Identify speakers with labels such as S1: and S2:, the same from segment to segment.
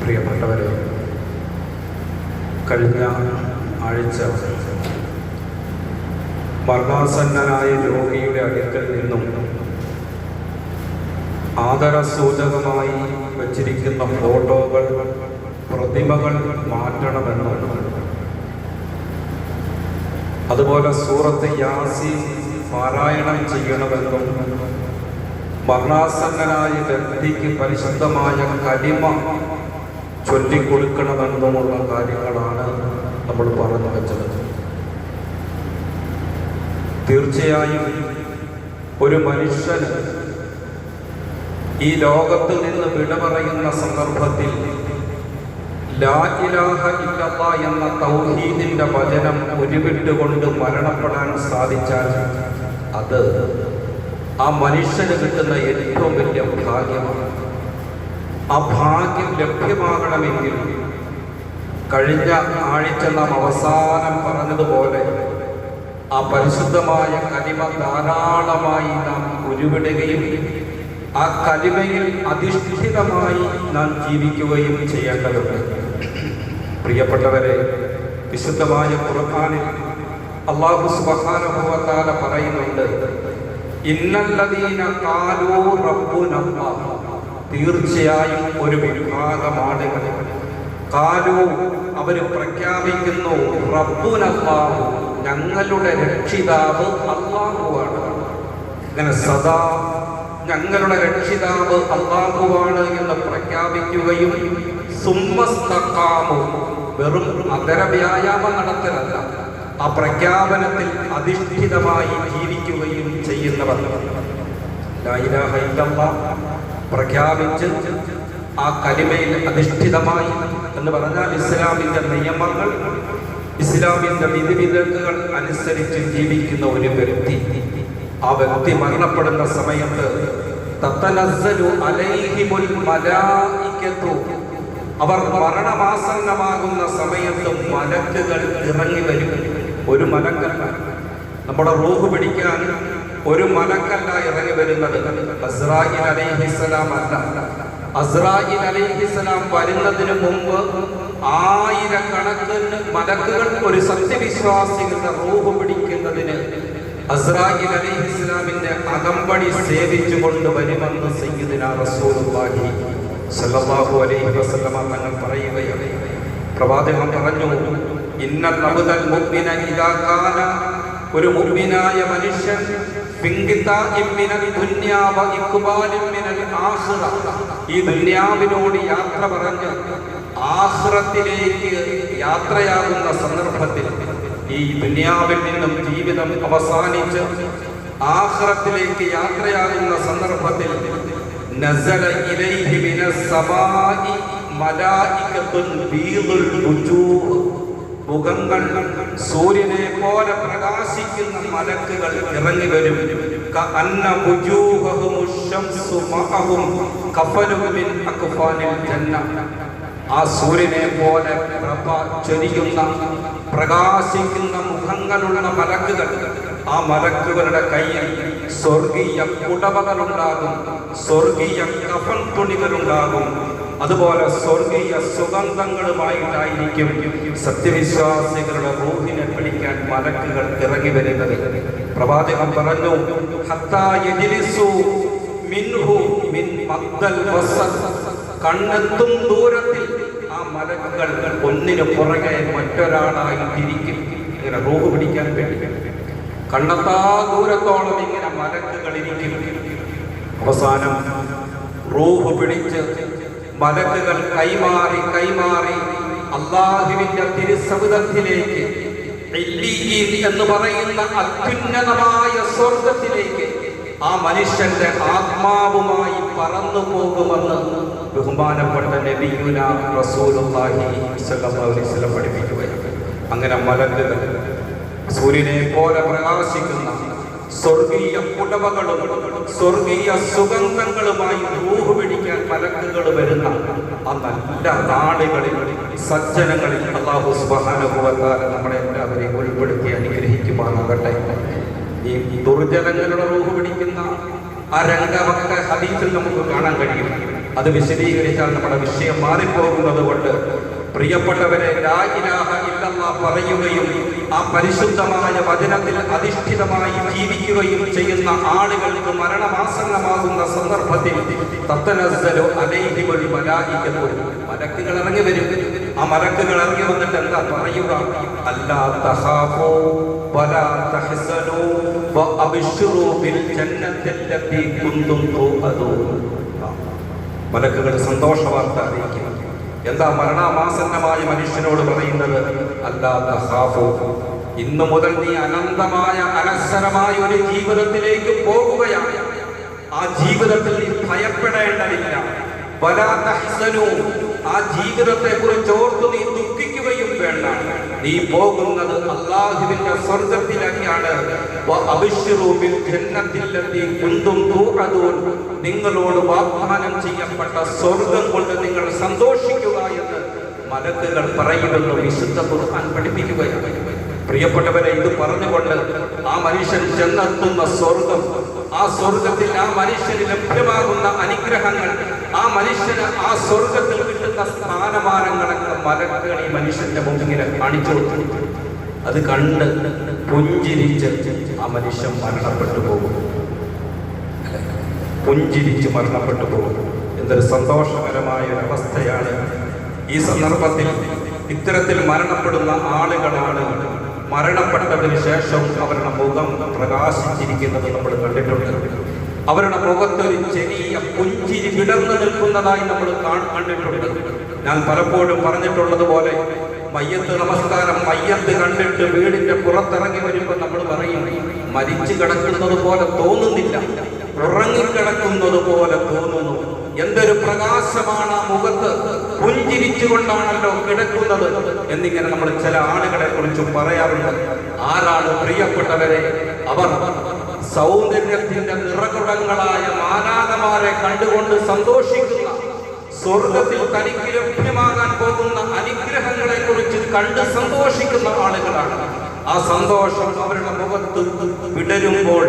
S1: പ്രിയപ്പെട്ടവരെ, കഴിഞ്ഞ ആഴ്ച മരണാസന്നനായ രോഗിയുടെ അടുക്കൽ നിന്നും ആദരസൂചകമായി വച്ചിരിക്കുന്ന ഫോട്ടോകൾ, പ്രതിമകൾ മാറ്റണമെന്നും അതുപോലെ സൂറത്ത് യാസീൻ പാരായണം ചെയ്യണമെന്നും മരണാസന്നനായ വ്യക്തിക്ക് പരിശുദ്ധമായ കലിമ ചൊല്ലിക്കൊടുക്കണമെന്നുമുള്ള കാര്യങ്ങളാണ് നമ്മൾ പറഞ്ഞു വെച്ചത്. തീർച്ചയായും ഒരു മനുഷ്യന് ഈ ലോകത്ത് നിന്ന് വിട പറയുന്ന സന്ദർഭത്തിൽ ലാ ഇലാഹ ഇല്ലല്ലാഹ് എന്ന തൗഹീദിന്റെ വചനം ഉരുവിട്ടുകൊണ്ട് മരണപ്പെടാൻ സാധിച്ചാൽ അത് ആ മനുഷ്യന് കിട്ടുന്ന ഏറ്റവും വലിയ ഭാഗ്യമാണ്. ആ ഭാഗ്യം ലഭ്യമാകണമെങ്കിൽ കഴിഞ്ഞ ആഴ്ച നാം അവസാനം പറഞ്ഞതുപോലെ ആ പരിശുദ്ധമായ കലിമ ധാരാളമായി നാം ഉരുവിടുകയും ആ കലിമയിൽ അധിഷ്ഠിതമായി നാം ജീവിക്കുകയും ചെയ്യേണ്ടതുണ്ട്. പ്രിയപ്പെട്ടവരെ, വിശുദ്ധമായ ഖുർആനിൽ അല്ലാഹു സുബ്ഹാനഹു വ തആല പറയുന്നുണ്ട്, ഇന്നല്ലദീന ഖാലൂ റബ്ബുനല്ലാഹ്, തീർച്ചയായും ഒരു വിഭാഗം ആളുകൾ ഖാലൂ, അവർ പ്രഖ്യാപിക്കുന്നു, റബ്ബുനല്ലാഹ്, ഞങ്ങളുടെ രക്ഷിതാവ് അല്ലാഹുവാണ്. അങ്ങനെ സദാ ഞങ്ങളുടെ രക്ഷിതാവ് അല്ലാഹുവാണ് എന്ന് പ്രഖ്യാപിക്കുകയും സുമ്മസ്തഖാമു, വെറും അധര വ്യായാമം നടത്തലല്ല, ആ പ്രഖ്യാപനത്തിൽ അധിഷ്ഠിതമായി ജീവിക്കുകയും ചെയ്യുന്നവർ. ലാ ഇലാഹ ഇല്ലല്ലാഹ് പ്രഖ്യാപിച്ച് ആ കലിമയിൽ അധിഷ്ഠിതമായി എന്ന് പറഞ്ഞാൽ ഇസ്ലാമിന്റെ നിയമങ്ങൾ, ഇസ്ലാമിന്റെ വിധിവിലക്കുകൾ അനുസരിച്ച് ജീവിക്കുന്ന ഒരു വ്യക്തി, ആ വ്യക്തി മരണപ്പെടുന്ന സമയത്ത് തതനസ്സലു അലൈഹിമുൽ മലായികതു, അവർ മരണമാസന്നമാകുന്ന സമയത്ത് മലക്കുകൾ ഇറങ്ങി വരും. ഒരു മലക്കല്ല, നമ്മുടെ റൂഹ് പിടിക്കാൻ ഒരു മലക്കല്ല ഇറങ്ങി വരുന്നത്. അസ്രായീൽ അലൈഹിസ്സലാം അല്ല. അസ്രായീൽ അലൈഹിസ്സലാം വരുന്നതിന് മുമ്പ് ആയിരക്കണക്കിന് മലക്കുകൾ ഒരു സത്യവിശ്വാസികളുടെ റൂഹ് പിടിക്കുന്നതിന് അസ്രായീൽ അലൈഹിസ്സലാമിന്റെ അകമ്പടി സേവിച്ചുകൊണ്ട് വരുമെന്ന് സയ്യിദുനാ റസൂലുള്ളാഹി സ്വല്ലല്ലാഹു അലൈഹി വസല്ലമ തങ്ങൾ പറയുകയാണ്. പ്രവാചകൻ പറഞ്ഞു, ഇന്നൽ അബ്ദൽ മുഅ്മിന ഇദാ കാന, ഒരു മുഅ്മിനായ മനുഷ്യൻ ഈ ദുനിയാവിനോട് യാത്ര പറഞ്ഞ് ആഖിറത്തിലേക്ക് യാത്രയാകുന്ന സന്ദർഭത്തിൽ, ഈ ദുനിയാവിൽ നിന്നും ജീവിതം അവസാനിച്ച് ആഖിറത്തിലേക്ക് യാത്രയാകുന്ന സന്ദർഭത്തിൽ നസല ഇലൈഹി മിനസ് സമാഇ മലായികത്തുൻ ബീദുൽ വുജൂഹ്, മുഖങ്ങൾ സൂര്യനെ പോലെ പ്രകാശിക്കുന്ന മലക്കുകൾ ഇറങ്ങി വരും. കഅന്ന വുജൂഹുഹുമുശ് ശംസു മഅഹും കഫനും മിൻ അക്ഫാനിൽ ജന്ന, ആ സൂര്യനെ പോലെ പ്രഭ ചൊരിയുന്ന പ്രകാശിക്കുന്ന മുഖങ്ങളുള്ള മലക്കുകൾ, ആ മലക്കുകളുടെ കയ്യിൽ സ്വർഗീയ കുടവകളുണ്ടാകും, സ്വർഗീയ കഫൻ തുണികളുണ്ടാകും, അതുപോലെ സ്വർഗീയ സുഗന്ധങ്ങളുമായിട്ടായിരിക്കും സത്യവിശ്വാസികളുടെ റൂഹിനെ പിടിക്കാൻ മലക്കുകൾ ഇറങ്ങി വരുന്നത്. പ്രവാചകൻ പറഞ്ഞു, ഹത്താ യജ്ലിസു മിൻഹു മിൻ മദ്ദൽ ബസർ, കണ്ണെത്തും ദൂരത്തിൽ ആ മലക്കുകൾ ഒന്നിനു പുറകെ മറ്റൊരാളായിട്ടിരിക്കും. ഇങ്ങനെ റൂഹ് പിടിക്കാൻ വേണ്ടി കണ്ണെത്താ ദൂരത്തോളം ഇങ്ങനെ മലക്കുകൾ ഇരിക്കും. അവസാനം റൂഹ് പിടിച്ച് മലക്കുകൾ കൈമാറി കൈമാറി അല്ലാഹുവിന്റെ തിരുസവിധത്തിലേക്ക്, ഇല്ലീൻ എന്ന് പറയുന്ന അത്യുന്നതമായ സ്വർഗത്തിലേക്ക് ആ മനുഷ്യന്റെ ആത്മാവുമായി പറന്നു പോകുമെന്ന് ബഹുമാനപ്പെട്ട നബിയുനാ റസൂലുള്ളാഹി സ്വല്ലല്ലാഹു അലൈഹി വസല്ലം പഠിപ്പിക്കുകയാണ്. അങ്ങനെ മലക്കുകൾ സൂര്യനെ പോലെ പ്രകാശിക്കുന്ന സ്വർഗീയ പുടവകളും സ്വർഗീയ സുഗന്ധങ്ങളുമായി റൂഹ് പിടിക്കാൻ മലക്കുകൾ വരുന്ന ആ നല്ല നാടുകളിൽ, സജ്ജനങ്ങളിൽ അല്ലാഹു സുബ്ഹാനഹു വ തആല നമ്മളെ എല്ലാവരെയും ഉൾപ്പെടുത്തി അനുഗ്രഹിക്കുമാറാകട്ടെ. ഈ ദുർജനങ്ങളുടെ റൂഹ് പിടിക്കുന്ന ആ രംഗമൊക്കെ ഹദീസിൽ നമുക്ക് കാണാൻ കഴിയും. അത് വിശദീകരിച്ചാൽ നമ്മുടെ വിഷയം മാറിപ്പോകുന്നത് കൊണ്ട് പ്രിയപ്പെട്ടവരെ, ലാ ഇലാഹ ഇല്ലല്ലാഹ് പറയുകയും ആ പരിശുദ്ധമായ വചനത്തിൽ അധിഷ്ഠിതമായി ജീവിക്കുകയും ചെയ്യുന്ന ആളുകൾക്ക് മരണമാസന്നമാകുന്ന സന്ദർഭത്തിൽ തത്തനസ്സലു അലൈഹിമുൽ മലായികത്തു, മലക്കുകൾ ഇറങ്ങി വരും. ആ മലക്കുകൾ ഇറങ്ങി വന്നിട്ട് എന്താ പറയുക? അല്ലാ തഖാഫൂ വലാ തഹ്സനൂ വഅബ്ശിറൂ ബിൽ ജന്നത്തില്ലത്തി കുന്തും തുഅദൂൻ. മലക്കുകൾ സന്തോഷവാർത്ത അറിയിക്കും. എന്താ മരണമാസന്നമായ മനുഷ്യനോട് പറയുന്നത്? അല്ലാ തഖാഫൂ, ഇന്നു മുതൽ നീ അനന്തമായ അനശ്വരമായ ഒരു ജീവിതത്തിലേക്ക് പോകുകയാണ്. ആ ജീവിതത്തിൽ നീ ഭയപ്പെടേണ്ടതില്ല. വലാ തഹ്സനൂ, ആ ജീവിതത്തെ കുറിച്ച് ഓർത്ത് നീ ദുഃഖിക്കുകയും വേണ്ട. നീ പോകുന്നത് അല്ലാഹുവിന്റെ സ്വർഗ്ഗത്തിലേക്കാണ്. വഅബ്ശിറൂ ബിൽ ജന്നത്തില്ലത്തി കുന്തും തുഅദൂൻ, നിങ്ങളോട് വാഗ്ദാനം ചെയ്യപ്പെട്ട സ്വർഗ്ഗം കൊണ്ട് നിങ്ങൾ സന്തോഷിക്കുക എന്ന് മലക്കുകൾ പറയുമെന്ന് വിശുദ്ധ ഖുർആൻ പഠിപ്പിക്കുകയാണ്. പ്രിയപ്പെട്ടവരെ, ഇത് പറഞ്ഞുകൊണ്ട് ആ മനുഷ്യൻ ചെന്നെത്തുന്ന സ്വർഗം, ആ സ്വർഗത്തിൽ ആ മനുഷ്യന് ലഭ്യമാകുന്ന അനുഗ്രഹങ്ങൾ, ആ മനുഷ്യന് ആ സ്വർഗത്തിൽ കിട്ടുന്ന സ്ഥാനമാനങ്ങളൊക്കെ മലക്കുകൾ ഈ മനുഷ്യന്റെ മുമ്പിൽ കാണിച്ചു കൊടുത്തു. അത് കണ്ട് പുഞ്ചിരിച്ച് ആ മനുഷ്യൻ മരണപ്പെട്ടു പോകും. പുഞ്ചിരിച്ച് മരണപ്പെട്ടു പോകും. എന്തൊരു സന്തോഷകരമായ ഒരു അവസ്ഥയാണ്. ഈ സന്ദർഭത്തിൽ ഇത്തരത്തിൽ മരണപ്പെടുന്ന ആളുകളാണ് മരണപ്പെട്ടതിന് ശേഷം അവരുടെ മുഖം പ്രകാശിച്ചിരിക്കുന്നത് നമ്മൾ കണ്ടിട്ടുണ്ട്. അവരുടെ മുഖത്തൊരു ചെറിയ പുഞ്ചിരി വിടർന്നു നിൽക്കുന്നതായി നമ്മൾ കണ്ടിട്ടുണ്ട്. ഞാൻ പലപ്പോഴും പറഞ്ഞിട്ടുള്ളതുപോലെ, മയ്യത്ത് നമസ്കാരം, മയ്യത്ത് കണ്ടിട്ട് വീടിന്റെ പുറത്തിറങ്ങി വരുമ്പോൾ നമ്മൾ പറയും, മരിച്ചു കിടക്കുന്നത് പോലെ തോന്നുന്നില്ല, ഉറങ്ങിക്കിടക്കുന്നത് പോലെ തോന്നുന്നു. എന്തൊരു പ്രകാശമാണ് ആ മുഖത്ത്, പുഞ്ചിരിച്ചുകൊണ്ടാണല്ലോ കിടക്കുന്നത് എന്നിങ്ങനെ നമ്മൾ ചില ആളുകളെ കുറിച്ച് പറയാറുണ്ട്. ആരാണ് പ്രിയപ്പെട്ടവരെ? അവർ സൗന്ദര്യത്തിന്റെ നിറകുടങ്ങളായ മാലാഖമാരെ കണ്ടുകൊണ്ട് സന്തോഷിക്കുന്ന, സ്വർഗത്തിൽ തനിക്ക് ലഭ്യമാകാൻ പോകുന്ന അനുഗ്രഹങ്ങളെ കുറിച്ച് കണ്ട് സന്തോഷിക്കുന്ന ആളുകളാണ്. ആ സന്തോഷം അവരുടെ മുഖത്ത് വിടരുമ്പോൾ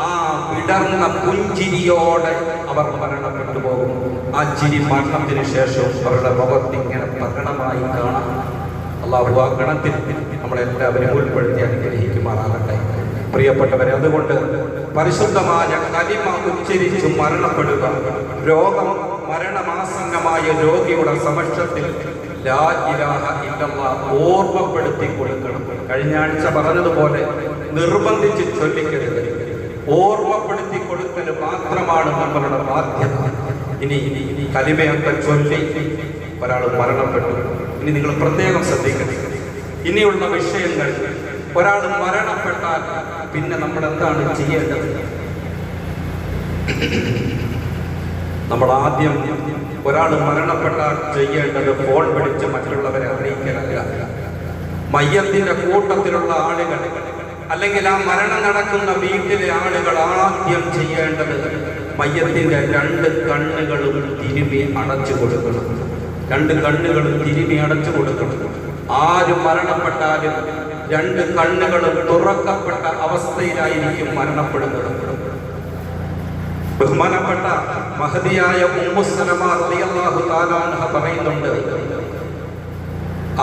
S1: ആ വിടർന്ന പുഞ്ചിരിയോടെ അവർ മരണപ്പെട്ടു പോകും. ആ ചിരി മരണത്തിന് ശേഷം അവരുടെ മുഖത്ത് ഇങ്ങനെ പ്രകടമായി കാണാം. അല്ലാഹു ആ ഗണത്തിൽ നമ്മളെല്ലാവരും ഉൾപ്പെടുത്തി അനുഗ്രഹിക്കുമാറാകട്ടെ. പ്രിയപ്പെട്ടവരെ, അതുകൊണ്ട് പരിശുദ്ധമായ കലിമ ഉച്ചരിച്ചു മരണപ്പെടുക, രോഗം മരണമാസന്നമായ രോഗിയുടെ സമക്ഷത്തിൽ ലാ ഇലാഹ ഇല്ലല്ലാഹ് ഓർമ്മപ്പെടുത്തി കൊടുക്കണം. കഴിഞ്ഞ ആഴ്ച പറഞ്ഞതുപോലെ നിർബന്ധിച്ച് ചൊല്ലിക്കരുത്, ഓർമ്മപ്പെടുത്തി കൊടുക്കൽ മാത്രമാണ് നമ്മളുടെ ബാധ്യത. ഇനി കലിമയൊക്കെ ചൊല്ലി ഒരാൾ മരണപ്പെട്ടു. ഇനി നിങ്ങൾ പ്രത്യേകം ശ്രദ്ധിക്കണം. ഇനിയുള്ള വിഷയങ്ങൾ, ഒരാൾ മരണപ്പെട്ടാൽ പിന്നെ നമ്മൾ എന്താണ് ചെയ്യേണ്ടത്? നമ്മൾ ആദ്യം ഒരാൾ മരണപ്പെട്ടാൽ ചെയ്യേണ്ടത് ഫോൺ വിളിച്ച് മറ്റുള്ളവരെ അറിയിക്കലല്ല. മയ്യത്തിന്റെ കൂട്ടത്തിലുള്ള ആളുകൾ അല്ലെങ്കിൽ ആ മരണം നടക്കുന്ന വീട്ടിലെ ആളുകൾ ആദ്യം ചെയ്യേണ്ടത് മയ്യത്തിന്റെ 2 കണ്ണുകളും തിരുമി അടച്ചു കൊടുക്കണം. 2 കണ്ണുകളും തിരുമി അടച്ചു കൊടുക്കണം. ആര് മരണപ്പെട്ടാലും 2 കണ്ണുകളും തുറക്കപ്പെട്ട അവസ്ഥയിലായിരിക്കും മരണപ്പെടുന്നത്. ബഹുമാനപ്പെട്ട മഹദിയായ ഉമ്മു സലമ റളിയല്ലാഹു തആല അൻഹ പറയുന്നുണ്ട്,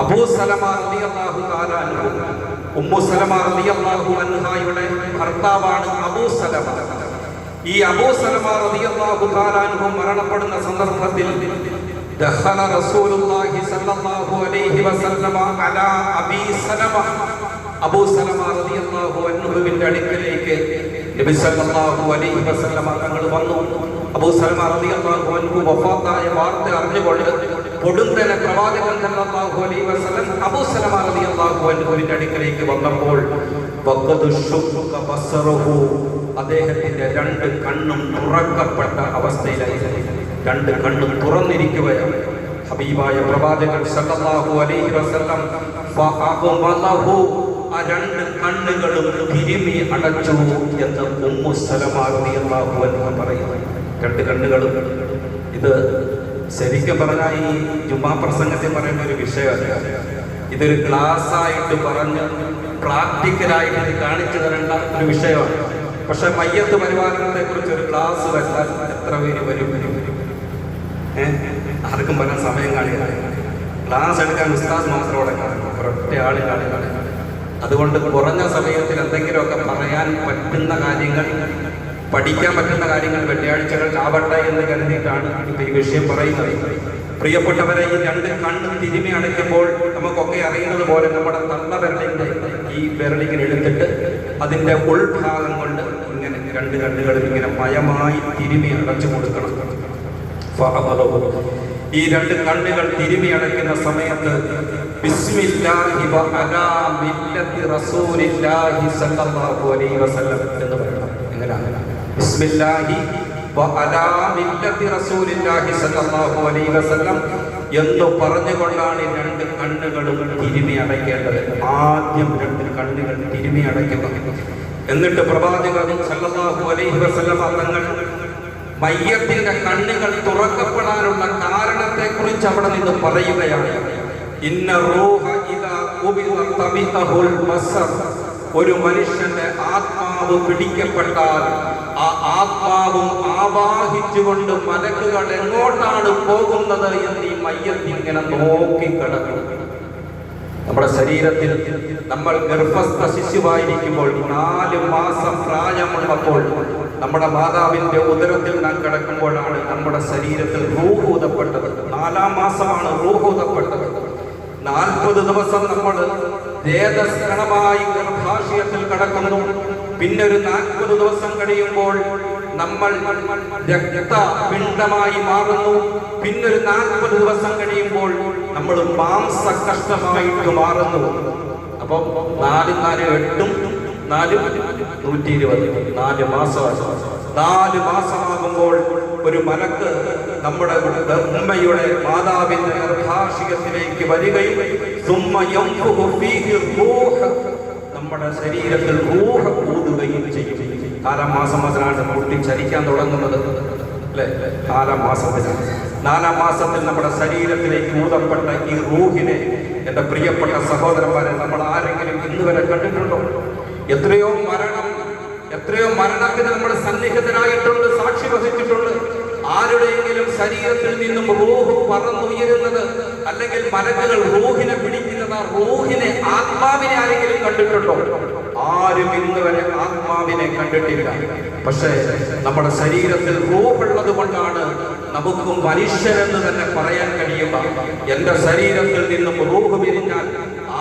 S1: അബൂ സലമ റളിയല്ലാഹു തആല അൻഹു, ഉമ്മു സലമ റളിയല്ലാഹു അൻഹയുടെ ഭർത്താവാണ് അബൂ സലമ. ഈ അബൂ സലമ റളിയല്ലാഹു തആല അൻഹു മരണപ്പെടുന്ന സന്ദർഭത്തിൽ ദഖല റസൂലുള്ളാഹി സ്വല്ലല്ലാഹു അലൈഹി വസല്ലമ അലാ അബീ സലമ, അബൂ സലമ റളിയല്ലാഹു അൻഹുവിന്റെ അടുക്കലേക്ക് നബി സല്ലല്ലാഹു അലൈഹി വസല്ലമ തങ്ങൾ വന്നു. അബൂ സലമ റളിയല്ലാഹു അൻഹു വഫാത്തായ വാർത്ത അറിഞ്ഞുകൊണ്ട് കൊടുന്തനെ പ്രവാചകൻ സല്ലല്ലാഹു അലൈഹി വസല്ലം അബൂ സലമ റളിയല്ലാഹു അൻഹുവിന്റെ അടുക്കലേക്ക് വന്നപ്പോൾ വഖദ് ശുഖ ബസറുഹു, അദ്ദേഹത്തിന്റെ 2 കണ്ണും തുറക്കപ്പെട്ട അവസ്ഥയിലായിരുന്നു. 2 കണ്ണും തുറന്നിരിക്കുകയാണ്. ഹബീബായ പ്രവാചകൻ സല്ലല്ലാഹു അലൈഹി വസല്ലം ഫഅഖബലഹു, ആ 2 കണ്ണുകളും തിരുമി അടച്ചു എന്ന് ഉമ്മു സലമ റളിയല്ലാഹു അൻഹ പറയുന്നു. 2 കണ്ണുകളും. ഇത് ശരിക്കും പറഞ്ഞാൽ ഈ ജുമാ പ്രസംഗത്തിൽ പറയുന്ന ഒരു വിഷയമല്ല. ഇതൊരു ക്ലാസ് ആയിട്ട് പറഞ്ഞ് പ്രാക്ടിക്കലായിട്ട് ഇത് കാണിച്ചു തരേണ്ട ഒരു വിഷയമാണ്. പക്ഷെ മയ്യത്ത് പരിപാലനത്തെ കുറിച്ച് ഒരു ക്ലാസ് വെച്ചാൽ എത്ര പേര് വരും? ആർക്കും പറയാൻ സമയം കാണില്ല. ക്ലാസ് എടുക്കാൻ ഉസ്താദ് മാത്രമോടെ കാണും, ഒരൊറ്റ ആളിലാണ്. അതുകൊണ്ട് കുറഞ്ഞ സമയത്തിൽ എന്തെങ്കിലുമൊക്കെ പറയാൻ പറ്റുന്ന കാര്യങ്ങൾ, പഠിക്കാൻ പറ്റുന്ന കാര്യങ്ങൾ വെള്ളിയാഴ്ചകൾ ആവട്ടെ എന്ന് കരുതിയിട്ടാണ് ഇപ്പൊ ഈ വിഷയം പറയുന്നത്. പ്രിയപ്പെട്ടവരെ, ഈ രണ്ട് കണ്ണും തിരുമി അടയ്ക്കുമ്പോൾ നമുക്കൊക്കെ അറിയുന്നത് പോലെ നമ്മുടെ തള്ളവിരലിന്റെ ഈ വിരലിങ്ങനെ എടുത്തിട്ട് അതിന്റെ ഉൾഭാഗം കൊണ്ട് ഇങ്ങനെ രണ്ട് കണ്ണുകളിൽ ഇങ്ങനെ മയമായി തിരുമി അടച്ചു കൊടുക്കണം. ഈ രണ്ട് കണ്ണുകൾ തിരുമി അടയ്ക്കുന്ന സമയത്ത് ബിസ്മില്ലാഹി വ അലാ മില്ലത്തി റസൂലില്ലാഹി സ്വല്ലല്ലാഹു അലൈഹി വസല്ലം എന്ന് പറയണം. എങ്ങനെയാണ്? ബിസ്മില്ലാഹി വ അലാ മില്ലത്തി റസൂലില്ലാഹി സ്വല്ലല്ലാഹു അലൈഹി വസല്ലം എന്ന് പറഞ്ഞുകൊണ്ടാണ് രണ്ട് കണ്ണുകളും തിരുമി അടയ്ക്കേണ്ടത്. ആദ്യം രണ്ട് കണ്ണുകൾ തിരുമി അടയ്ക്കുക. എന്നിട്ട് പ്രവാചകൻ സ്വല്ലല്ലാഹു അലൈഹി വസല്ലം തങ്ങൾ മയ്യത്തിന്റെ കണ്ണുകൾ തുറക്കപ്പെടാനുള്ള കാരണത്തെ കുറിച്ച് അവിടെ നിന്ന് പറയുകയാണ്. ഇന്ന റൂഹ ഇദാ ഖുബിദ തബിഅഹുൽ ബസർ. ഒരു മനുഷ്യന്റെ ആത്മാവ് പിടിക്കപ്പെട്ടാൽ ആ ആത്മാവും ആവാഹിച്ചുകൊണ്ട് മലക്കുകൾ എങ്ങോട്ടാണ് പോകുന്നത് എന്ന് ഈ മയ്യത്ത് ഇങ്ങനെ നോക്കിക്കിടക്കും. നമ്മുടെ ശരീരത്തിൽ നമ്മൾ ഗർഭസ്ഥ ശിശുവായിരിക്കുമ്പോൾ 4 മാസം പ്രായമുള്ളപ്പോൾ നമ്മുടെ മാതാവിന്റെ ഉദരത്തിൽ നാം കിടക്കുമ്പോഴാണ് നമ്മുടെ ശരീരത്തിൽ റൂഹ് ഊതപ്പെട്ടത്. 4-ാം മാസമാണ് റൂഹ് ഊതപ്പെട്ടത്. 40 ദിവസം നമ്മൾ രേതസ്കണമായി ഗർഭാശയത്തിൽ കിടക്കുന്നു. പിന്നെ ഒരു 40 ദിവസം കഴിയുമ്പോൾ നമ്മൾ രക്തപിണ്ഡമായി മാറുന്നു. പിന്നൊരു 40 ദിവസം കഴിയുമ്പോൾ നമ്മൾ മാംസകഷ്ണമായിട്ട് മാറുന്നു. അപ്പം 4 4 8 4 120 4 മാസമാണ്. 4 മാസമാകുമ്പോൾ ഒരു മലക്ക് നമ്മുടെ ഉമ്മയുടെ മാതാവിന്റെ ഗർഭാശയത്തിലേക്ക് വരികയും നമ്മുടെ ശരീരത്തിൽ റൂഹ് ഊതുകയും ചെയ്യും. 4-ാം മാസം അതിനാണ് കുട്ടി ചലിക്കാൻ തുടങ്ങുന്നത്, അല്ലെ? 4-ാം മാസത്തിലാണ്. 4-ാം മാസത്തിൽ നമ്മുടെ ശരീരത്തിലേക്ക് ഊതപ്പെട്ട ഈ റൂഹിനെ, എന്റെ പ്രിയപ്പെട്ട സഹോദരന്മാരെ, നമ്മൾ ആരെങ്കിലും ഇന്ന് വരെ കണ്ടിട്ടുണ്ടോ? എത്രയോ മരണത്തിന് നമ്മൾ സന്നിഹിതരായിട്ടുണ്ട്, സാക്ഷി വഹിച്ചിട്ടുണ്ട്. ആരുടെയെങ്കിലും ശരീരത്തിൽ നിന്നും റൂഹ് പറന്നുയരുന്നത്, അല്ലെങ്കിൽ മലക്കുകൾ റൂഹിനെ പിടിക്കുന്നത്, റൂഹിനെ, ആത്മാവിനെ ആരെങ്കിലും കണ്ടിട്ടുണ്ടോ? ആരും ഇന്ന് വരെ ആത്മാവിനെ കണ്ടിട്ടില്ല. പക്ഷേ നമ്മുടെ ശരീരത്തിൽ റൂഹുള്ളത് കൊണ്ടാണ് നമുക്കും മനുഷ്യരെന്ന് തന്നെ പറയാൻ കഴിയുക. എന്റെ ശരീരത്തിൽ നിന്നും റൂഹ് പിരിഞ്ഞാൽ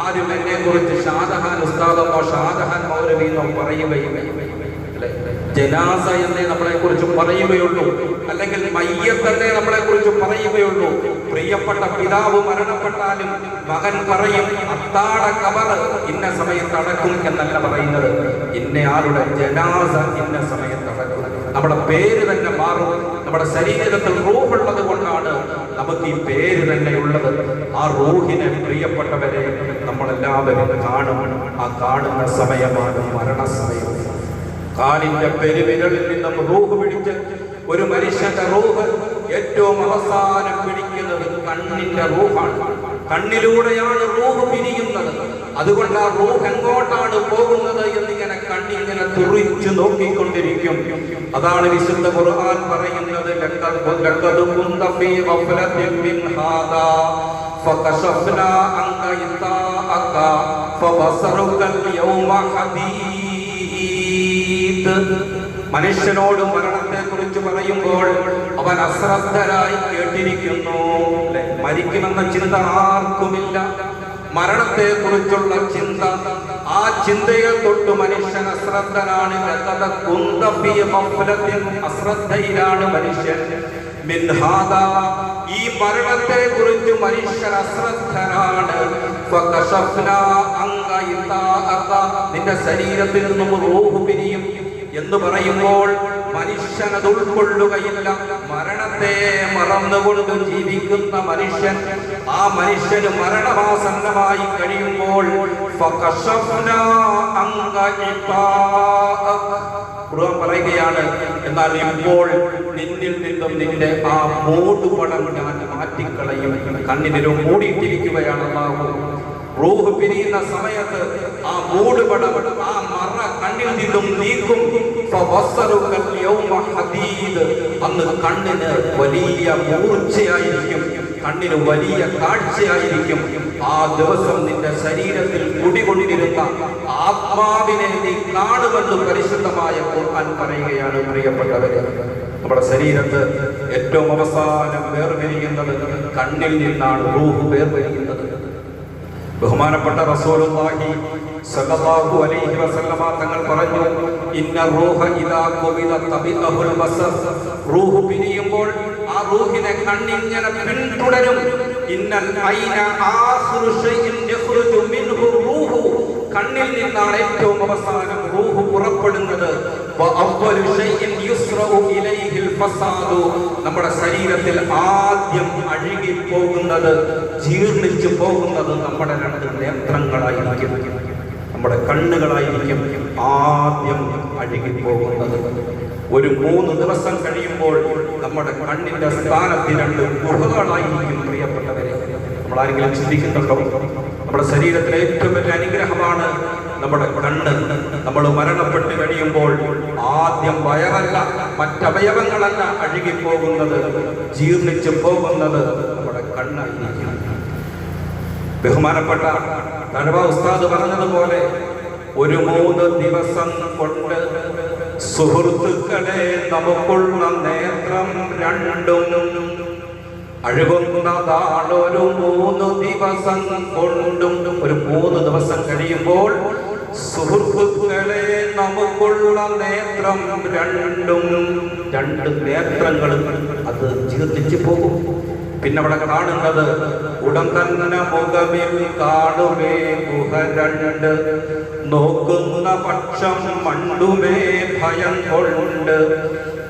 S1: ആരും എന്നെ കുറിച്ച് ഷാജഹാൻ ഉസ്താദെന്നോ ഷാജഹാൻ മൗലവിയെന്നോ പറയുകയില്ല. ജനാസ എന്നേ നമ്മളെ കുറിച്ച് പറയുകയുള്ളൂ, അല്ലെങ്കിൽ മയ്യത്തന്നെ നമ്മളെ കുറിച്ച് പറയുകയുള്ളൂ. പ്രിയപ്പെട്ട പിതാവ് മരണപ്പെട്ടാലും മകൻ പറയും അത്താട കബർ ഇന്ന സമയത്ത് അടക്കും എന്നല്ല പറയുന്നത്. ഇന്നയാളുടെ ജനാസ ഇന്ന സമയത്ത് അടക്കും. നമ്മുടെ പേര് തന്നെ മാറും. നമ്മുടെ ശരീരത്തിൽ റൂഹുള്ളത് കൊണ്ടാണ് നമുക്ക് ഈ പേര് തന്നെ ഉള്ളത്. ആ റൂഹിനെ പ്രിയപ്പെട്ടവരെ നമ്മളെല്ലാവരും കാണും. ആ കാണുന്ന സമയമാണ് മരണസമയം. കാലിന്റെ പെരുവിരലിൽ നിന്നും റൂഹ് പിടിച്ച് ഒരു മനുഷ്യന്റെ റൂഹ് ഏറ്റവും അവസാനം പിടിക്കുന്നത് കണ്ണിന്റെ റൂഹാണ്. കണ്ണിലൂടെയാണ് റൂഹ് പിരിയുന്നത്. അതുകൊണ്ട് ആ റൂഹ് എങ്ങോട്ടാണ് പോകുന്നത് എന്നിങ്ങനെ കണ്ണിങ്ങനെ തുറിച്ചു നോക്കിക്കൊണ്ടിരിക്കും. അതാണ് വിശുദ്ധ ഖുർആൻ പറയുന്നത്, ലഖദ് കുന്ത ഫീ ഗഫലത്തിൻ മിൻ ഹാദാ ഫകശഫ്നാ അൻക ഇതാഅക ഫബസറുക യൗമ ഹദീദ്. മനുഷ്യനോട് മരണത്തെ കുറിച്ച് പറയുമ്പോൾ അവൻ അശ്രദ്ധരായി കേട്ടിരിക്കുന്നു. മരിക്കുമെന്ന ചിന്ത ആർക്കുമില്ല. മരണത്തെ കുറിച്ചുള്ള ചിന്ത, ആ ചിന്തയെ തൊട്ട് മനുഷ്യൻ അശ്രദ്ധനാണ്. അശ്രദ്ധയിലാണ് മനുഷ്യൻ. ഈ മരണത്തെ കുറിച്ച് മനുഷ്യൻ അശ്രദ്ധനാണ്. നിന്റെ ശരീരത്തിൽ നിന്നും റൂഹ് പിരിയും എന്ന് പറയുമ്പോൾ മനുഷ്യൻ അത് ഉൾക്കൊള്ളുകയില്ല. മരണത്തെ മറന്നുകൊണ്ട് ജീവിക്കുന്ന മനുഷ്യൻ, ആ മനുഷ്യന് മരണമാസന്നമായി കഴിയുമ്പോൾ ഖുർആൻ പറയുകയാണ്, എന്നാൽ ഇപ്പോൾ നിന്നിൽ നിന്നും നിന്റെ ആ മൂടുപടം ഞാൻ മാറ്റിക്കളയും. കണ്ണിനൊരു മൂടിയിട്ടിരിക്കുകയാണ് അല്ലാഹു. റൂഹ് പിരിയുന്ന സമയത്ത് ആ മൂടുപടം, ആ മറ കണ്ണിൽ നിന്നും നീക്കും. ഈദ് അന്ന് കണ്ണിന് വലിയ മൂർച്ചയായിരിക്കും, കണ്ണിന് വലിയ കാഴ്ചയായിരിക്കും. ആ ദിവസം നിന്റെ ശരീരത്തിൽ കുടികൊണ്ടിരുന്ന ആത്മാവിനെ നീ കാണുമെന്ന് പരിശുദ്ധമായ ഖുർആൻ പറയുകയാണ്. പ്രിയപ്പെട്ടവരെ, നമ്മുടെ ശരീരത്ത് ഏറ്റവും അവസാനം വേർപിരിയുന്നത് കണ്ണിൽ നിന്നാണ്. റൂഹ് വേർപിരിയുന്നത്. ബഹുമാനപ്പെട്ട റസൂലുള്ളാഹി സ്വല്ലല്ലാഹു അലൈഹി വസല്ലമ തങ്ങൾ പറഞ്ഞു, ഇന്ന റൂഹ ഇദാ ഖുബിദ തബിഅഹുൽ ബസർ. റൂഹ് പിരിയുമ്പോൾ ആ റൂഹിനെ കണ്ണിങ്ങനെ പിന്തുടരും. ഇന്നൽ ഐന ആഖിറു ഷൈഇൻ യഖ്റുജു മിൻഹു റൂഹു. കണ്ണിൽ നിന്നാണ് ഏറ്റവും അവസാനം റൂഹ് പുറപ്പെടുന്നത്. വഅവ്വലു ഷൈഇൻ യുസ്റഉ ഇലൈഹിൽ ഫസാദു. നമ്മുടെ ശരീരത്തിൽ ആദ്യം അഴുകി പോകുന്നത്, ജീർണിച്ചു പോകുന്നത് നമ്മുടെ രണ്ട് നേത്രങ്ങളായിരിക്കും, നമ്മുടെ കണ്ണുകളായിരിക്കും ആദ്യം അഴുകിപ്പോകുന്നത്. ഒരു 3 ദിവസം കഴിയുമ്പോൾ നമ്മുടെ കണ്ണിന്റെ സ്ഥാനത്ത് 2 ഗുഹകളായിരിക്കും. പ്രിയപ്പെട്ടവരെ, നമ്മൾ ആരെങ്കിലും ചിന്തിക്കുന്നുണ്ടോ? നമ്മുടെ ശരീരത്തിലെ ഏറ്റവും വലിയ അനുഗ്രഹമാണ് നമ്മുടെ കണ്ണ്. നമ്മൾ മരണപ്പെട്ട് കഴിയുമ്പോൾ ആദ്യം വയറല്ല, മറ്റവയവങ്ങളല്ല അഴുകിപ്പോകുന്നത്, ജീർണിച്ചു പോകുന്നത് നമ്മുടെ കണ്ണായിരിക്കും. ബഹുമാനപ്പെട്ട തഴവ ഉസ്താദ് പറഞ്ഞതുപോലെ ഒരു 3 ദിവസം കൊണ്ട് സുഹൃത്തുക്കളെ നമുക്കുള്ള നേത്രം രണ്ടും അഴുകുന്നതാണൊരു 3 ദിവസം കൊണ്ടും. ഒരു 3 ദിവസം കഴിയുമ്പോൾ സുഹൃത്തുക്കളെ നമുക്കുള്ള നേത്രം രണ്ടും, 2 നേത്രങ്ങളും അത് ജീർണിച്ചു പോകും. പിന്നെ അവിടെ കാണുന്നത് ഉടൻ തന്നെ മുഖമിൽ കാണുമേ ഗുഹ 2. നോക്കുന്ന പക്ഷം മണ്ടുമേ ഭയം കൊണ്ട്.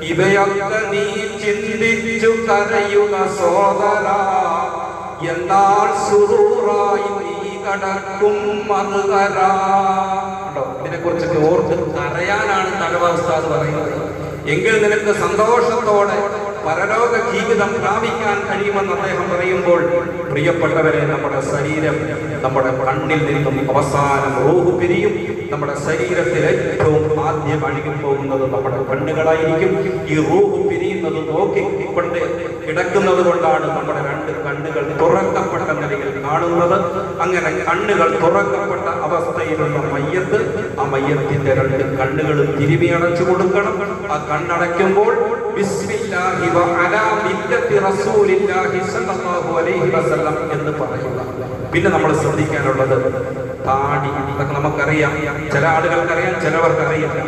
S1: ഇവയൊക്കെ നീ ചിന്തിച്ചു കരയുക സോദര, എന്നാൽ സുറൂറായി നീ കടക്കും മറുകര. ഇതിനെ കുറിച്ചൊക്കെ ഓർത്ത് കരയാനാണ് തഴവ ഉസ്താദ് പറയുന്നത്. എങ്കിൽ നിനക്ക് സന്തോഷത്തോടെ പരലോക ജീവിതം പ്രാപിക്കാൻ കഴിയുമെന്ന് അദ്ദേഹം പറയുമ്പോൾ, പ്രിയപ്പെട്ടവരെ, നമ്മുടെ ശരീരം, നമ്മുടെ കണ്ണിൽ നിന്നും അവസാനം റൂഹ് പിരിയും. നമ്മുടെ ശരീരത്തിൽ ഏറ്റവും ആദ്യം അഴുകിപ്പോകുന്നത് നമ്മുടെ കണ്ണുകളായിരിക്കും. ഈ റൂഹ് പിരിയുന്നത് നോക്കിക്കൊണ്ട് കിടക്കുന്നത് കൊണ്ടാണ് നമ്മുടെ 2 കണ്ണുകൾ തുറക്കപ്പെട്ട നിലയിൽ കാണുന്നത്. അങ്ങനെ കണ്ണുകൾ തുറക്കപ്പെട്ട അവസ്ഥയിലുള്ള മയ്യത്ത്, ആ മയ്യത്തിന്റെ 2 കണ്ണുകളും തിരുമി അടച്ചു കൊടുക്കണം. ആ കണ്ണടയ്ക്കുമ്പോൾ ബിസ്മില്ലാഹി വ അലാ മില്ലത്തി റസൂലില്ലാഹി സ്വല്ലല്ലാഹു അലൈഹി വസല്ലം എന്ന് പറയുക. പിന്നെ നമ്മൾ ശ്രദ്ധിക്കാനുള്ളത് താടി. ഇതൊക്കെ നമുക്കറിയാം, ചില ആളുകൾക്കറിയാം, ചിലവർക്കറിയില്ല.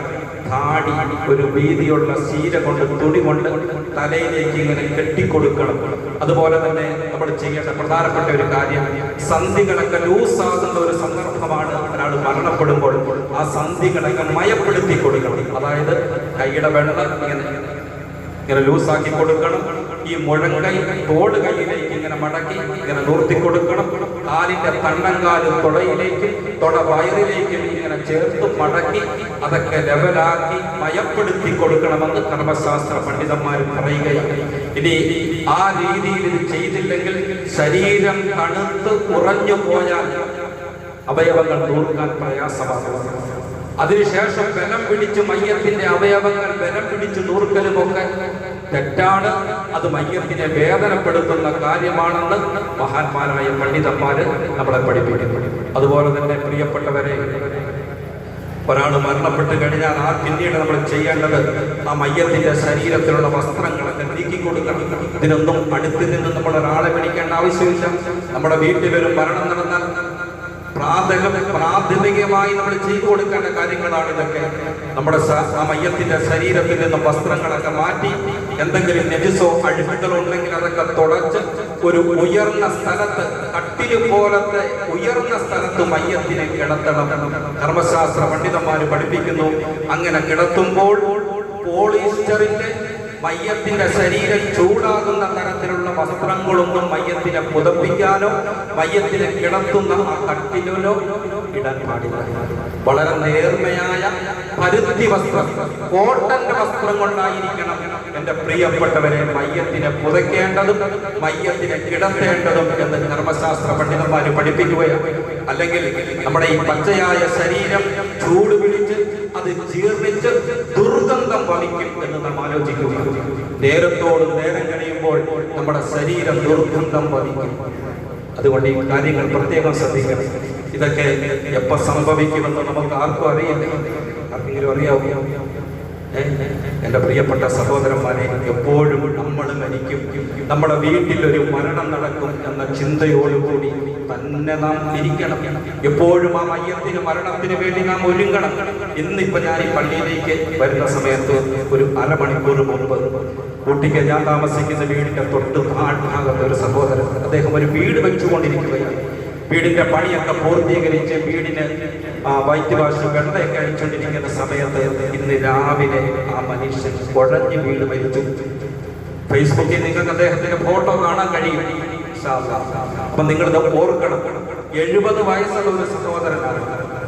S1: താടി ഒരു വീതിയുള്ള ശീല കൊണ്ട്, തുണി കൊണ്ട് തലയിലേക്ക് ഇങ്ങനെ കെട്ടിക്കൊടുക്കണം. അതുപോലെ തന്നെ നമ്മൾ ചെയ്യേണ്ട പ്രധാനപ്പെട്ട ഒരു കാര്യം, സന്ധികളൊക്കെ ലൂസാകുന്ന ഒരു സന്ദർഭമാണ് ഒരാൾ മരണപ്പെടുമ്പോൾ. ആ സന്ധികളൊക്കെ മയപ്പെടുത്തി കൊടുക്കണം. അതായത് കൈയുടെ വെള്ളം ഇങ്ങനെ ലൂസാക്കി കൊടുക്കണം. ഈ മുഴങ്കൈ തോട് കൈയിലേക്ക് ഇങ്ങനെ മടക്കി ഇങ്ങനെ നൂർത്തി കൊടുക്കണം. കാലിന്റെ തണ്ണങ്കാല് തുടയിലേക്ക്, തുട വയറിലേക്ക് ഇങ്ങനെ ചേർത്ത് മടക്കി അതൊക്കെ ലെവലാക്കി മയപ്പെടുത്തി കൊടുക്കണമെന്ന് കർമ്മശാസ്ത്ര പണ്ഡിതന്മാർ പറയുകയാണ്. ഇനി ആ രീതിയിൽ ഇത് ചെയ്തില്ലെങ്കിൽ ശരീരം തണുത്ത് ഉറഞ്ഞു പോയാൽ അവയവങ്ങൾ നൂർക്കാൻ പ്രയാസമാണ്. അതിനുശേഷം ബലം പിടിച്ച് മയ്യത്തിന്റെ അവയവങ്ങൾ ബലം പിടിച്ച് നൂർക്കലുമൊക്കെ തെറ്റാണ്. അത് മയ്യത്തിനെ വേദനപ്പെടുത്തുന്ന കാര്യമാണെന്ന് മഹാന്മാരായ പണ്ഡിതന്മാര് നമ്മളെ പഠിപ്പിക്കുന്നു. അതുപോലെ തന്നെ പ്രിയപ്പെട്ടവരെ, ഒരാൾ മരണപ്പെട്ട് കഴിഞ്ഞാൽ പിന്നീട് നമ്മൾ ചെയ്യേണ്ടത് ആ മയ്യത്തിന്റെ ശരീരത്തിലുള്ള വസ്ത്രങ്ങളൊക്കെ നീക്കിക്കൊടുക്കണം. ഇതിനൊന്നും അടുത്ത് നിന്ന് നമ്മൾ ഒരാളെ പിടിക്കേണ്ട ആവശ്യമില്ല. നമ്മുടെ വീട്ടിലൊരു മരണം നടന്നാൽ പ്രാഥമികമായി നമ്മൾ ചെയ്തു കൊടുക്കേണ്ട കാര്യങ്ങളാണ് ഇതൊക്കെ. നമ്മുടെ ആ മയ്യത്തിന്റെ ശരീരത്തിൽ നിന്നും വസ്ത്രങ്ങളൊക്കെ മാറ്റി എന്തെങ്കിലും നെജിസോ അഴുക്കുകളോ ഉണ്ടെങ്കിൽ അതൊക്കെ തുടച്ച് ഒരു ഉയർന്ന സ്ഥലത്ത്, കട്ടില് പോലത്തെ ഉയർന്ന സ്ഥലത്ത് മയ്യത്തിനെ കിടത്തണം. കർമ്മശാസ്ത്ര പണ്ഡിതന്മാർ പഠിപ്പിക്കുന്നു. അങ്ങനെ കിടത്തുമ്പോൾ പോളിസ്റ്ററിന്റെ മയ്യത്തിന്റെ ശരീരം ചൂടാകുന്ന തരത്തിലുള്ള വസ്ത്രങ്ങളൊന്നും മയ്യത്തിനെ പുതപ്പിക്കാനോ മയ്യത്തിനെ കിടത്തുന്ന ആ കട്ടിലോ ഇടാൻ പാടില്ല. വളരെ നേർമയായ പരുത്തി വസ്ത്രം, കോട്ടന്റെ വസ്ത്രം കൊണ്ടായിരിക്കണം എന്റെ പ്രിയപ്പെട്ടവരെ മയ്യത്തിനെ പുതയ്ക്കേണ്ടതും മയ്യത്തിനെ കിടത്തേണ്ടതും എന്ന് കർമ്മശാസ്ത്ര പണ്ഡിതന്മാർ പഠിപ്പിക്കുകയാണ്. അല്ലെങ്കിൽ നമ്മുടെ ഈ പച്ചയായ ശരീരം ചൂട് പിടിച്ച് അത് ജീർണിച്ച് ദുർഗന്ധം ബാധിക്കും എന്ന് നാം ആലോചിക്കുക. നേരത്തോട് നേരം കഴിയുമ്പോൾ നമ്മുടെ ശരീരം ദുർഗന്ധം ബാധിക്കും. അതുകൊണ്ട് ഈ കാര്യങ്ങൾ പ്രത്യേകം ശ്രദ്ധിക്കണം. ഇതൊക്കെ എപ്പോൾ സംഭവിക്കുമെന്ന് നമുക്ക് ആർക്കും അറിയില്ല. ആർക്കെങ്കിലും അറിയാവോ? എൻ്റെ പ്രിയപ്പെട്ട സഹോദരന്മാരെ, എപ്പോഴും നമ്മൾ മരിക്കും, നമ്മുടെ വീട്ടിൽ ഒരു മരണം നടക്കും എന്ന ചിന്തയോടുകൂടി തന്നെ നാം ഇരിക്കണം. എപ്പോഴും ആ മയ്യത്തിന് മരണത്തിന് വേണ്ടി നാം ഒരുങ്ങണം. ഇന്നിപ്പോ ഞാൻ ഈ പള്ളിയിലേക്ക് വരുന്ന സമയത്ത് ഒരു അരമണിക്കൂർ മുമ്പ് ഊട്ടിക്ക് ഞാൻ താമസിക്കുന്ന വീടിന്റെ തൊട്ട് ഭാഗത്ത് ഒരു സഹോദരൻ, അദ്ദേഹം ഒരു വീട് വെച്ചുകൊണ്ടിരിക്കുകയാണ്. വീടിന്റെ പണിയൊക്കെ പൂർത്തീകരിച്ച് വീടിന് വൈദ്യവാശി വെള്ളയൊക്കെ അടിച്ചുകൊണ്ടിരിക്കുന്ന സമയത്ത് ഇന്ന് രാവിലെ ആ മനുഷ്യൻ കുഴഞ്ഞു വീട് മരിച്ചു. ഫേസ്ബുക്കിൽ നിങ്ങൾക്ക് അദ്ദേഹത്തിന്റെ ഫോട്ടോ കാണാൻ കഴിയും. അപ്പൊ നിങ്ങളിത് ഓർക്കണം. 70 വയസ്സുള്ള ഒരു സഹോദരനാണ്,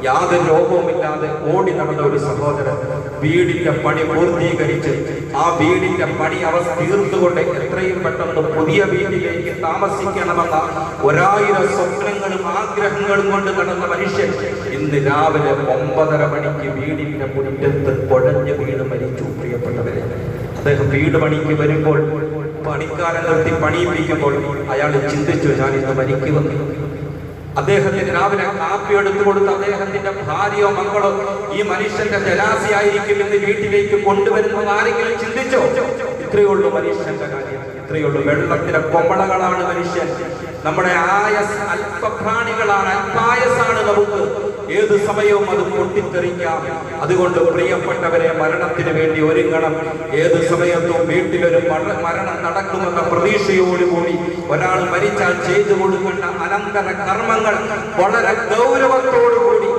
S1: യാതൊരു രോഗവുമില്ലാതെ ഓടി നടന്ന ഒരു സഹോദരൻ വീടിന്റെ പണി പൂർത്തീകരിച്ച് ആ വീടിന്റെ പണി അവർ തീർത്തുകൊണ്ട് എത്രയും പെട്ടെന്ന് പുതിയ വീട്ടിലേക്ക് താമസിക്കണമെന്ന 1000 സ്വപ്നങ്ങളും ആഗ്രഹങ്ങളും കൊണ്ട് നടന്ന മനുഷ്യൻ ഇന്ന് രാവിലെ 9:30 മണിക്ക് വീടിന്റെ മുറ്റത്ത് കുഴഞ്ഞു വീട് മരിച്ചു. പ്രിയപ്പെട്ടവരെ, അദ്ദേഹം വീട് പണിക്ക് വരുമ്പോൾ പണിക്കാരൻ നിർത്തി പണിയിപ്പിക്കുമ്പോൾ അയാൾ ചിന്തിച്ചു, ഞാൻ ഇന്ന് മരിക്കുമെന്ന്. അദ്ദേഹത്തിന് രാവിലെ കാപ്പി എടുത്തു കൊടുത്ത് അദ്ദേഹത്തിന്റെ ഭാര്യയോ മക്കളോ ഈ മനുഷ്യന്റെ ജനാസിയായിരിക്കും ഇന്ന് വീട്ടിലേക്ക് കൊണ്ടുവരുന്നത് ആരെങ്കിലും ചിന്തിച്ചോ? ഇത്രയുള്ളൂ മനുഷ്യന്റെ കാര്യം, ഇത്രയുള്ളൂ. വെള്ളത്തിലെ കൊമ്പളകളാണ് മനുഷ്യൻ. നമ്മുടെ ആയസ് അല്പപ്രാണികളാണ്, അല്പായസാണ് നമുക്ക്. ഏത് സമയവും അത് പൊട്ടിത്തെറിക്കാം. അതുകൊണ്ട് പ്രിയപ്പെട്ടവരെ, മരണത്തിന് വേണ്ടി ഒരുങ്ങണം. ഏത് സമയത്തും വീട്ടിലൊരു മരണം നടക്കുമെന്ന പ്രതീക്ഷയോടുകൂടി ഒരാൾ മരിച്ചാൽ ചെയ്തു കൊടുക്കേണ്ട അനന്തര കർമ്മങ്ങൾ വളരെ ഗൗരവത്തോടുകൂടി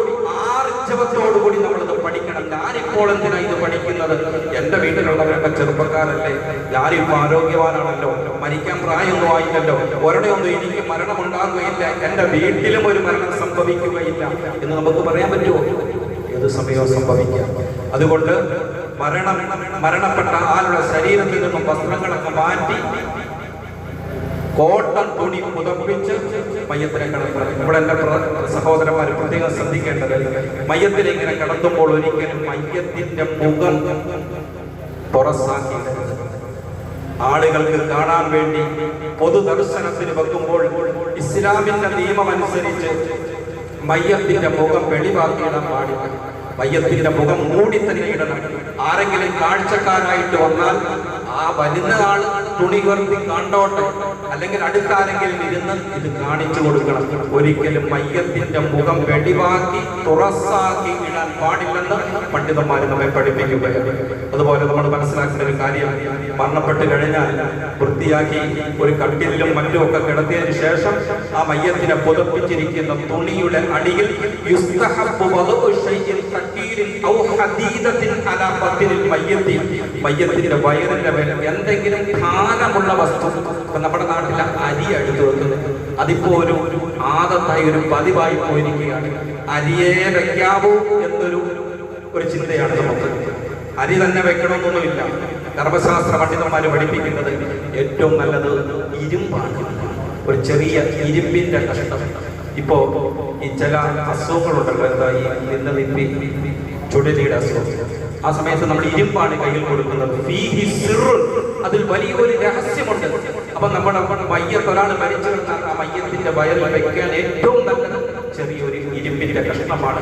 S1: ആർജവത്തോടുകൂടി നമ്മളത് പഠിക്കണം. ഞാനിപ്പോൾ എന്തിനാ ഇത് പഠിക്കുന്നത്? എന്റെ വീട്ടിലുള്ളവരൊക്കെ ചെറുപ്പക്കാരല്ലേ, ഞാനിപ്പോ ആരോഗ്യവാനാണല്ലോ, മരിക്കാൻ പ്രായമൊന്നും ആയില്ലല്ലോ, ഒരെണ്ണം എനിക്ക് മരണമുണ്ടാകുകയില്ല, എന്റെ വീട്ടിലും ഒരു മരണം സംഭവിക്കുകയില്ല എന്ന് നമുക്ക് പറയാൻ പറ്റുമോ? ഏത് സമയവും സംഭവിക്കാം. അതുകൊണ്ട് മരണപ്പെട്ട ആളുടെ ശരീരത്തിൽ നിന്നും വസ്ത്രങ്ങളൊക്കെ മാറ്റി കോട്ടൺ തുണി പുതപ്പിച്ച് മയ്യത്തിനെ കിടത്തുക. ഇവിടെ എൻ്റെ സഹോദരന്മാർ പ്രത്യേകം ശ്രദ്ധിക്കേണ്ടത്, മയ്യത്തിനെ ഇങ്ങനെ കിടത്തുമ്പോൾ ഒരിക്കലും മയ്യത്തിന്റെ മുഖം തുറസാക്കി ആളുകൾക്ക് കാണാൻ വേണ്ടി പൊതുദർശനത്തിന് വെക്കുമ്പോൾ ഇസ്ലാമിന്റെ നിയമം അനുസരിച്ച് മയ്യത്തിന്റെ മുഖം വെളിവാക്കിയിടാൻ പാടില്ല. മയ്യത്തിന്റെ മുഖം മൂടി തന്നെ ഇടണം. ആരെങ്കിലും കാഴ്ചക്കാരായിട്ട് വന്നാൽ ആ വരുന്ന ആൾ തുണി ഉയർത്തി കണ്ടോട്ടെ, അല്ലെങ്കിൽ അടുത്താരെങ്കിലും ഇരുന്ന് ഇത് കാണിച്ചു കൊടുക്കണം. ഒരിക്കലും മയ്യത്തിന്റെ മുഖം വെളിവാക്കി തുറസാക്കി ഇടാൻ പാടില്ലെന്ന് പണ്ഡിതന്മാർ നമ്മെ പഠിപ്പിക്കുകയാണ്. അതുപോലെ നമ്മൾ മനസ്സിലാക്കേണ്ട ഒരു കാര്യം, മരണപ്പെട്ട് കഴിഞ്ഞാൽ വൃത്തിയാക്കി ഒരു കട്ടിലും മറ്റും ഒക്കെ കിടത്തിയതിനു ശേഷം ആ മയ്യത്തിനെ പുതപ്പിച്ചിരിക്കുന്ന തുണിയുടെ അടിയിൽ മയ്യത്തിന്റെ വയറിന്റെ മേലെ എന്തെങ്കിലും ഭാരമുള്ള വസ്തു, നമ്മുടെ നാട്ടിലെ അരി എടുത്തു വെക്കുന്നത് അതിപ്പോ ഒരു ആദത്തായി ഒരു പതിവായി പോയിരിക്കുകയാണ്. അരിയെ വെക്കാവൂ എന്നൊരു ചിന്തയാണ് നമുക്ക്. അരി തന്നെ വെക്കണമെന്നൊന്നുമില്ല. ഗർഭശാസ്ത്ര പണ്ഡിതന്മാർ പഠിപ്പിക്കുന്നത് ഏറ്റവും നല്ലത് ഇരുമ്പാണ്. ഒരു ചെറിയ ഇരുമ്പിന്റെ കഷ്ടം. ഇപ്പോ ഈ ചില അസുഖങ്ങളുണ്ടല്ലോ, എന്താ ഈ നിന്നലിപ്പി, ചുടലിയുടെ അസുഖം. ആ സമയത്ത് നമ്മൾ ഇരുമ്പാണ് കയ്യിൽ കൊടുക്കുന്നത്. അതിൽ വലിയൊരു രഹസ്യമുണ്ട്. അപ്പൊ നമ്മുടെ മയ്യത്ത് ഒരാൾ മരിച്ചു കിടന്നാൽ ആ മയ്യത്തിന്റെ വയറിൽ വെക്കാൻ ഏറ്റവും നല്ലത് ചെറിയൊരു ഇരുമ്പിന്റെ കഷ്ണമാണ്.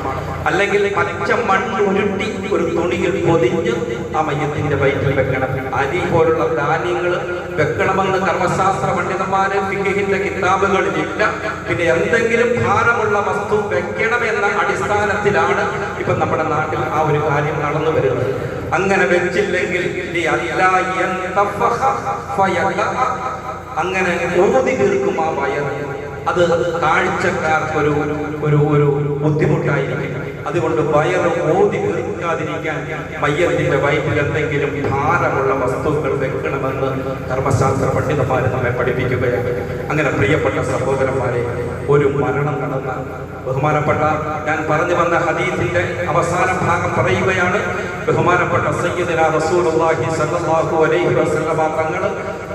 S1: അല്ലെങ്കിൽ പച്ച മണ്ണ് ഉരുട്ടി ഒരു തുണിയിൽ പൊതിഞ്ഞ് ആ മയ്യത്തിന്റെ വയറ്റിൽ വെക്കണം. അരി പോലുള്ള ധാന്യങ്ങൾ വെക്കണമെന്ന് കർമ്മശാസ്ത്ര പണ്ഡിതന്മാര് ഫിഖിന്റെ കിതാബുകളിലില്ല. പിന്നെ എന്തെങ്കിലും ഭാരമുള്ള വസ്തു വെക്കണമെന്ന അടിസ്ഥാനത്തിലാണ് ഇപ്പൊ നമ്മുടെ നാട്ടിൽ ആ ഒരു കാര്യം നടന്നു വരുന്നത്. അങ്ങനെ വെച്ചില്ലെങ്കിൽ അങ്ങനെ ഊതി തീർക്കും ആ വയർ. അത് കാഴ്ചക്കാർക്കൊരു ഒരു ബുദ്ധിമുട്ടായിരിക്കും. അതുകൊണ്ട് വയറ് ഊതി തീർക്കാതിരിക്കാൻ മയ്യത്തിന്റെ വയറ്റിൽ എന്തെങ്കിലും ഭാരമുള്ള വസ്തുക്കൾ വെക്കണമെന്ന് കർമ്മശാസ്ത്ര പണ്ഡിതന്മാരെ നമ്മെ പഠിപ്പിക്കുകയാണ്. അങ്ങനെ പ്രിയപ്പെട്ട സഹോദരന്മാരെ, ഒരു മരണം നടന്ന ബഹുമാനപ്പെട്ട, ഞാൻ പറഞ്ഞു വന്ന ഹദീസിന്റെ അവസാന ഭാഗം പറയുകയാണ്. ബഹുമാനപ്പെട്ട സയ്യിദുനാ റസൂലുള്ളാഹി സ്വല്ലല്ലാഹു അലൈഹി വസല്ലമ തങ്ങൾ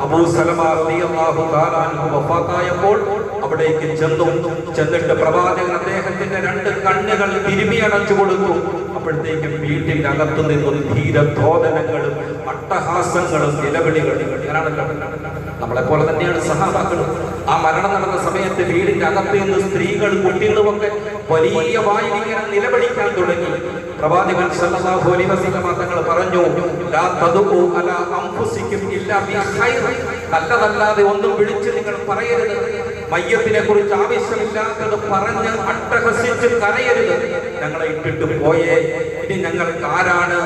S1: അബൂ സലമ റളിയല്ലാഹു തആല അൻഹു വഫാത്തായപ്പോൾ അവിടേക്ക് ചെന്നിട്ട് പ്രവാചകൻ അദ്ദേഹത്തിന്റെ 2 കണ്ണുകൾ തിരുമിയടച്ചു കൊടുത്തു. അപ്പോഴത്തേക്കും വീട്ടിന്റെ അകത്തു നിന്നും ധീരധോദനങ്ങളും അട്ടഹാസങ്ങളും നിലവിളികളും. നമ്മളെ പോലെ തന്നെയാണ് സഹാബാക്കളും. ആ മരണം നടന്ന സമയത്ത് വീടിന്റെ അകത്ത് നിന്ന് സ്ത്രീകളും കുട്ടികളുമൊക്കെ വലിയ വായിൽ ഇങ്ങനെ നിലവിളിക്കാൻ തുടങ്ങി. പ്രവാചകൻ സല്ലല്ലാഹു അലൈഹി വസല്ലം തങ്ങൾ പറഞ്ഞു, ലാ തദഉ അലാ അൻഫുസികും ഇല്ലാ ബിഖൈർ. നല്ലതല്ലാതെ ഒന്നും വിളിച്ച് നിങ്ങൾ പറയരുത്. മയ്യത്തിനെ കുറിച്ച് ആവശ്യമില്ലാത്തത് പറഞ്ഞ് അട്ടഹസിച്ച് കരയരുത്. ഞങ്ങളെ ഇട്ടിട്ട് പോയേ, ഇനി ഞങ്ങൾക്ക് ആരാണ്,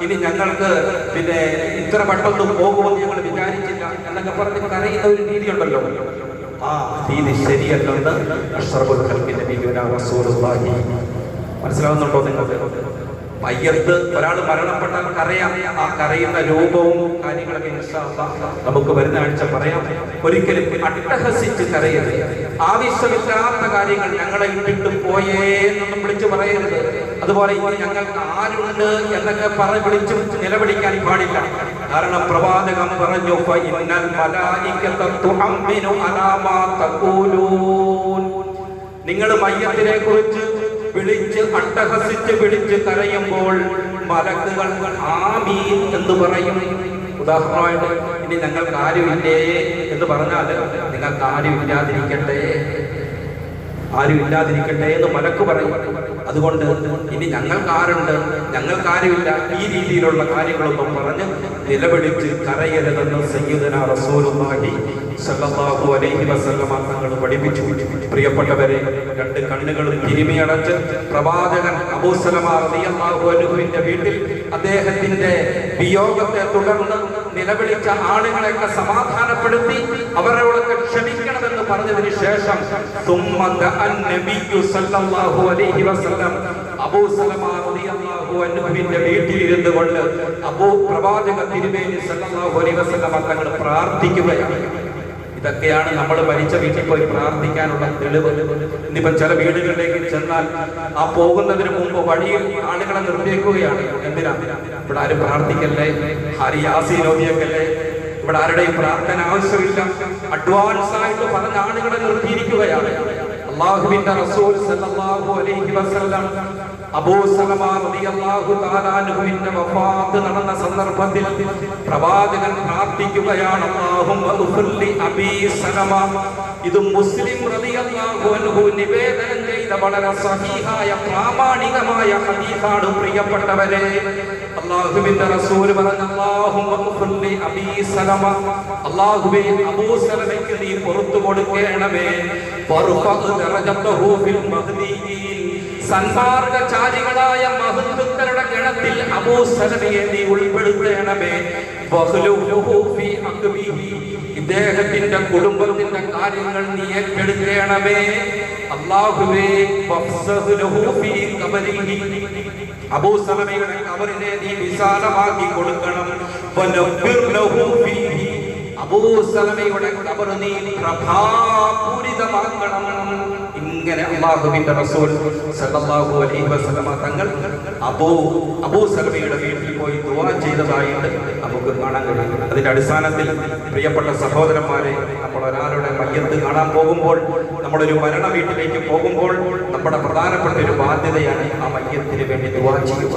S1: ഇനി ഞങ്ങൾക്ക് പിന്നെ ഇത്ര പെട്ടെന്ന് പോകുമെന്ന് ഞങ്ങൾ വിചാരിച്ചില്ല എന്നൊക്കെ പറഞ്ഞ് കരയുന്ന ഒരു രീതി ഉണ്ടല്ലോ. ആ രീതി ശരിയല്ലെന്ന് അഷ്റഫുൽ ഖൽഖി നബിയുനാ റസൂലുള്ളാഹി. മനസ്സിലാവുന്നുണ്ടോ നിങ്ങൾക്ക്? മയ്യത്ത് ഒരാൾ മരണപ്പെട്ടാൽ കരയാം. ആ കരയുന്ന രൂപവും കാര്യങ്ങളൊക്കെ ഇൻഷാ അല്ലാഹ് നമുക്ക് വരുന്ന ആഴ്ച പറയാം. ഒരിക്കലും അട്ടഹസിച്ച് കരയരുത്. ആവശ്യമില്ലാത്ത കാര്യങ്ങൾ ഞങ്ങളെ ഇട്ടിട്ട് പോയേ എന്നൊന്നും വിളിച്ചു പറയരുത്. അതുപോലെ ഇനി ഞങ്ങൾക്ക് ആരുണ്ട് എന്നൊക്കെ വിളിച്ചു നിലവിളിക്കാൻ പാടില്ല. കാരണം പ്രവാചകൻ പറഞ്ഞു, ഫഇന്നൽ മലായികത തുഅമ്മിനു അലാ മാ തഖൂലൂൻ. നിങ്ങൾ മയ്യത്തിനെ കുറിച്ച് വിളിച്ച് അട്ടഹസിച്ച് വിളിച്ച് കരയുമ്പോൾ മലക്കുകൾ ആമീൻ എന്ന് പറയും. ഉദാഹരണമായിട്ട് ഇനി ഞങ്ങൾക്ക് ആരുമില്ലേ എന്ന് പറഞ്ഞാൽ നിങ്ങൾക്ക് ആരുമില്ലാതിരിക്കട്ടെ എന്ന് മലക്ക് പറയും. അതുകൊണ്ട് ഇനി ഞങ്ങൾക്ക് ആരുണ്ട്, ഞങ്ങൾക്ക് ആരുമില്ല, ഈ രീതിയിലുള്ള കാര്യങ്ങളൊന്നും പറഞ്ഞ് നിലവിളിച്ച് കരയരുതെന്ന് സയ്യിദുനാ റസൂലുള്ളാഹി സല്ലല്ലാഹു അലൈഹി വസല്ലം തങ്ങൾ പഠിപ്പിച്ചു. പ്രിയപ്പെട്ടവരെ, 2 കണ്ണുകളും തിരുമിയടച്ച് പ്രവാചകൻ അബൂ സലമ റളിയല്ലാഹു അൻഹുവിന്റെ വീട്ടിൽ അദ്ദേഹത്തിന്റെ വിയോഗത്തെ തുടർന്ന് നിലവിളിച്ച ആളുകളെയൊക്കെ സമാധാനപ്പെടുത്തി അവരോടൊക്കെ ക്ഷമിക്കണമെന്ന് പറഞ്ഞതിന് ശേഷം അബൂ സലമ റളിയല്ലാഹു അൻഹുവിന്റെ വീട്ടിലിരുന്നു കൊണ്ട് പ്രവാചക തിരുമേനി സല്ലല്ലാഹു അലൈഹി വസല്ലം തങ്ങൾ പ്രാർത്ഥിക്കുകയാണ്. ഇതൊക്കെയാണ് നമ്മൾ മരിച്ച വീട്ടിൽ പോയി പ്രാർത്ഥിക്കാനുള്ള തെളിവ്. ഇന്നിപ്പം ചില വീടുകളിലേക്ക് ചെന്നാൽ ആ പോകുന്നതിന് മുമ്പ് വഴിയിൽ ആളുകളെ നിർത്തിയേക്കുകയാണ്. എന്തിനാ? ഇവിടെ ആരും പ്രാർത്ഥിക്കല്ലേ, ആരും യാസീൻ ഓതിയേക്കല്ലേ, ഇവിടെ ആരുടെയും പ്രാർത്ഥന ആവശ്യമില്ല. അഡ്വാൻസ് ആയിട്ട് പറഞ്ഞ ആളുകളെ നിർത്തിയിരിക്കുകയാണ്. അല്ലാഹുവിന്റെ റസൂൽ സല്ലല്ലാഹു അലൈഹി വസല്ലം അബൂ സലമ റളിയല്ലാഹു തആല അൻഹുവിന്റെ വഫാത്ത് നടന്ന സന്ദർഭത്തിൽ പ്രവാചകൻ പ്രാർത്ഥിക്കുകയാണ്, അല്ലാഹുമ്മ ഉഫ്ലി അബീ സലമ. ഇത് മുസ്ലിം റളിയല്ലാഹു അൻഹു നിവേദനം ചെയ്ത വളരെ സഹീഹായ പ്രാമാണികമായ ഹദീസാണ്. പ്രിയപ്പെട്ടവരെ, അല്ലാഹുവിന്റെ റസൂൽ പറഞ്ഞു, അല്ലാഹുമ്മ ഉഫ്ലി അബീ സലമ. അല്ലാഹുവേ, അബൂ സലമയ്ക്ക് നീ പുറത്തു കൊടുക്കണമേ. വറുഫഅ ദറജതഹു ഫിൽ മഹ്ദിയീൻ. സന്മാർഗചാരികളായ മഹത്തുക്കളുടെ ഗണത്തിൽ അബൂ സലമയെ നീ ഉൾപ്പെടുത്തണമേ. ഇദ്ദേഹത്തിന്റെ കുടുംബത്തിന്റെ കാര്യങ്ങൾ നീ ഏറ്റെടുക്കണമേ. അല്ലാഹുവേ, അബൂ സലമയുടെ ഖബറിനെ നീ വിശാലമാക്കി കൊടുക്കണം. അബൂ സലമയുടെ ഖബർ നീ പ്രഭാപൂരിതമാക്കണം. ഇങ്ങനെ അല്ലാഹുവിന്റെ റസൂൽ സല്ലല്ലാഹു അലൈഹി വസല്ലം തങ്ങൾ അബൂ സലമയുടെ വീട്ടിൽ പോയി ദുആ ചെയ്തതായിട്ട് നമുക്ക് കാണാൻ കഴിയും. അതിന്റെ അടിസ്ഥാനത്തിൽ പ്രിയപ്പെട്ട സഹോദരന്മാരെ, നമ്മൾ ഒരാളുടെ മയ്യത്ത് കാണാൻ പോകുമ്പോൾ, നമ്മളൊരു മരണ വീട്ടിലേക്ക് പോകുമ്പോൾ നമ്മുടെ പ്രധാനപ്പെട്ട ഒരു ബാധ്യതയാണ് ആ മയ്യത്തിന് വേണ്ടി ദുആ ചെയ്യുക.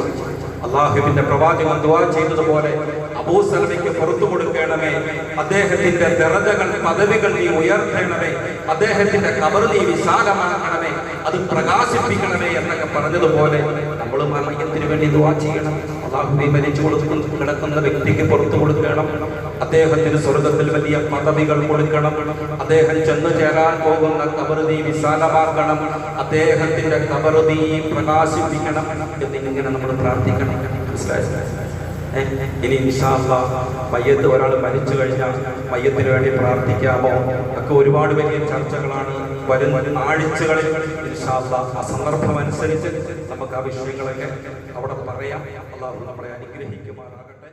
S1: അല്ലാഹുവിന്റെ പ്രവാചകൻ ദുആ ചെയ്തതുപോലെ അബൂ സലമയ്ക്ക് പുറത്തു കൊടുക്കണമേ. അദ്ദേഹത്തിന്റെ ദറജകൾ, പദവികൾ നീ ഉയർത്തണമേ. അദ്ദേഹത്തിന്റെ ഖബർ നീ വിശാലമാക്കണമേ, അത് പ്രകാശിപ്പിക്കണമേ എന്നൊക്കെ പറഞ്ഞതുപോലെ നമ്മൾ മയ്യത്തിന് വേണ്ടി ദുആ ചെയ്യണം. അല്ലാഹുവേ, മരിച്ചു കിടക്കുന്ന വ്യക്തിക്ക് പുറത്തു കൊടുക്കണം. അദ്ദേഹത്തിന് സ്വർഗത്തിൽ വലിയ പദവികൾ കൊടുക്കണം. അദ്ദേഹം ചെന്നു ചേരാൻ പോകുന്ന ഖബർ നീ വിശാലമാക്കണം. അദ്ദേഹത്തിന്റെ ഖബർ നീ പ്രകാശിപ്പിക്കണം എന്നിങ്ങനെ നമ്മൾ പ്രാർത്ഥിക്കണം. ഇനി ഇൻഷാ അല്ലാഹ് മയ്യത്ത് ഒരാൾ മരിച്ചു കഴിഞ്ഞാൽ മയ്യത്തിന് വേണ്ടി പ്രാർത്ഥിക്കാമോ ഒക്കെ ഒരുപാട് വലിയ ചർച്ചകളാണ് വരും ആഴ്ചകളിൽ. ഇൻഷാ അല്ലാഹ് ആ സന്ദർഭം അനുസരിച്ച് നമുക്ക് ആ വിഷയങ്ങളൊക്കെ അവിടെ പറയാം. അല്ലാഹു നമ്മളെ അനുഗ്രഹിക്കുമാറാകട്ടെ.